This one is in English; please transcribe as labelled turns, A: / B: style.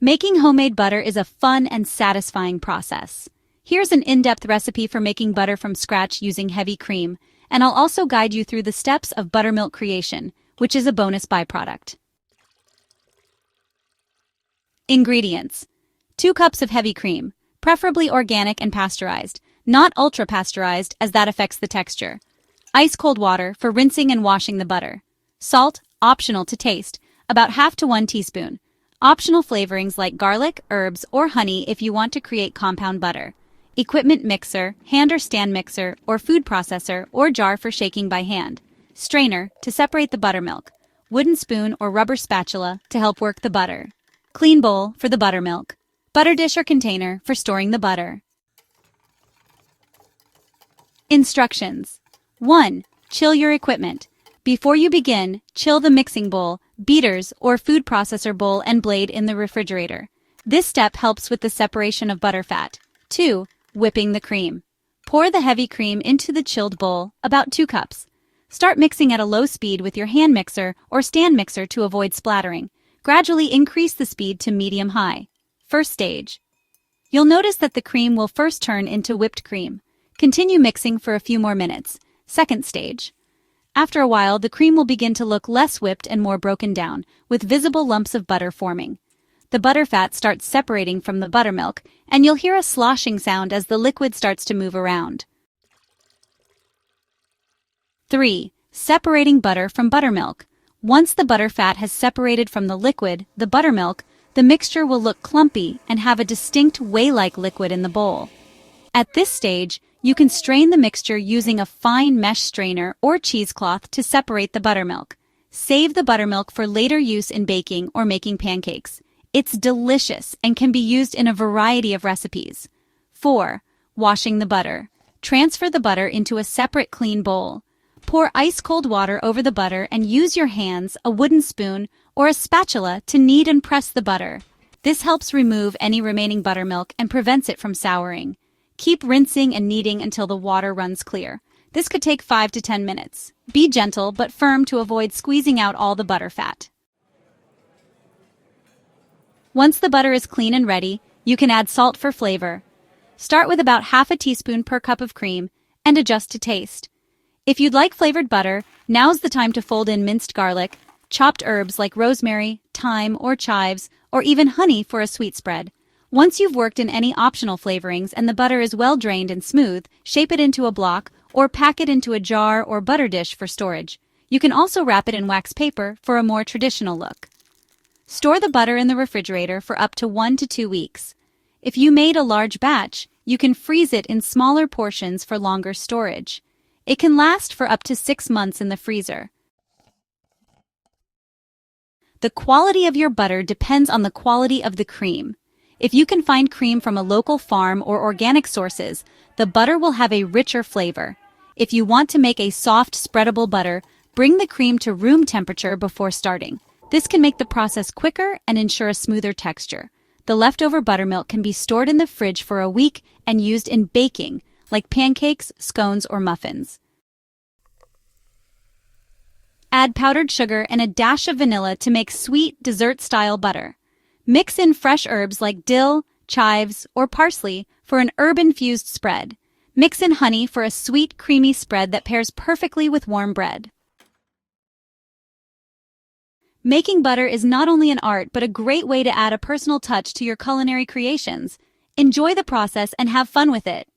A: Making homemade butter is a fun and satisfying process. Here's an in-depth recipe for making butter from scratch using heavy cream, and I'll also guide you through the steps of buttermilk creation, which is a bonus byproduct. Ingredients: 2 cups of heavy cream, preferably organic and pasteurized, not ultra-pasteurized as that affects the texture. Ice-cold water for rinsing and washing the butter. Salt, optional to taste, about half to 1 teaspoon. Optional flavorings like garlic, herbs, or honey if you want to create compound butter. Equipment: mixer, hand or stand mixer, or food processor, or jar for shaking by hand. Strainer to separate the buttermilk. Wooden spoon or rubber spatula to help work the butter. Clean bowl for the buttermilk. Butter dish or container for storing the butter. Instructions. 1. Chill your equipment. Before you begin, chill the mixing bowl, beaters, or food processor bowl and blade in the refrigerator. This step helps with the separation of butter fat. 2. Whipping the cream. Pour the heavy cream into the chilled bowl, about 2 cups. Start mixing at a low speed with your hand mixer or stand mixer to avoid splattering. Gradually increase the speed to medium-high. First stage. You'll notice that the cream will first turn into whipped cream. Continue mixing for a few more minutes. Second stage. After a while, the cream will begin to look less whipped and more broken down, with visible lumps of butter forming. The butter fat starts separating from the buttermilk, and you'll hear a sloshing sound as the liquid starts to move around. 3. Separating butter from buttermilk. Once the butter fat has separated from the liquid, the buttermilk, the mixture will look clumpy and have a distinct whey-like liquid in the bowl. At this stage, you can strain the mixture using a fine mesh strainer or cheesecloth to separate the buttermilk. Save the buttermilk for later use in baking or making pancakes. It's delicious and can be used in a variety of recipes. 4. Washing the butter. Transfer the butter into a separate clean bowl. Pour ice-cold water over the butter and use your hands, a wooden spoon, or a spatula to knead and press the butter. This helps remove any remaining buttermilk and prevents it from souring. Keep rinsing and kneading until the water runs clear. This could take 5 to 10 minutes. Be gentle but firm to avoid squeezing out all the butter fat. Once the butter is clean and ready, you can add salt for flavor. Start with about half a teaspoon per cup of cream and adjust to taste. If you'd like flavored butter, now's the time to fold in minced garlic, chopped herbs like rosemary, thyme, or chives, or even honey for a sweet spread. Once you've worked in any optional flavorings and the butter is well drained and smooth, shape it into a block or pack it into a jar or butter dish for storage. You can also wrap it in wax paper for a more traditional look. Store the butter in the refrigerator for up to 1 to 2 weeks. If you made a large batch, you can freeze it in smaller portions for longer storage. It can last for up to 6 months in the freezer. The quality of your butter depends on the quality of the cream. If you can find cream from a local farm or organic sources, the butter will have a richer flavor. If you want to make a soft, spreadable butter, bring the cream to room temperature before starting. This can make the process quicker and ensure a smoother texture. The leftover buttermilk can be stored in the fridge for a week and used in baking, like pancakes, scones, or muffins. Add powdered sugar and a dash of vanilla to make sweet, dessert-style butter. Mix in fresh herbs like dill, chives, or parsley for an herb-infused spread. Mix in honey for a sweet, creamy spread that pairs perfectly with warm bread. Making butter is not only an art but a great way to add a personal touch to your culinary creations. Enjoy the process and have fun with it.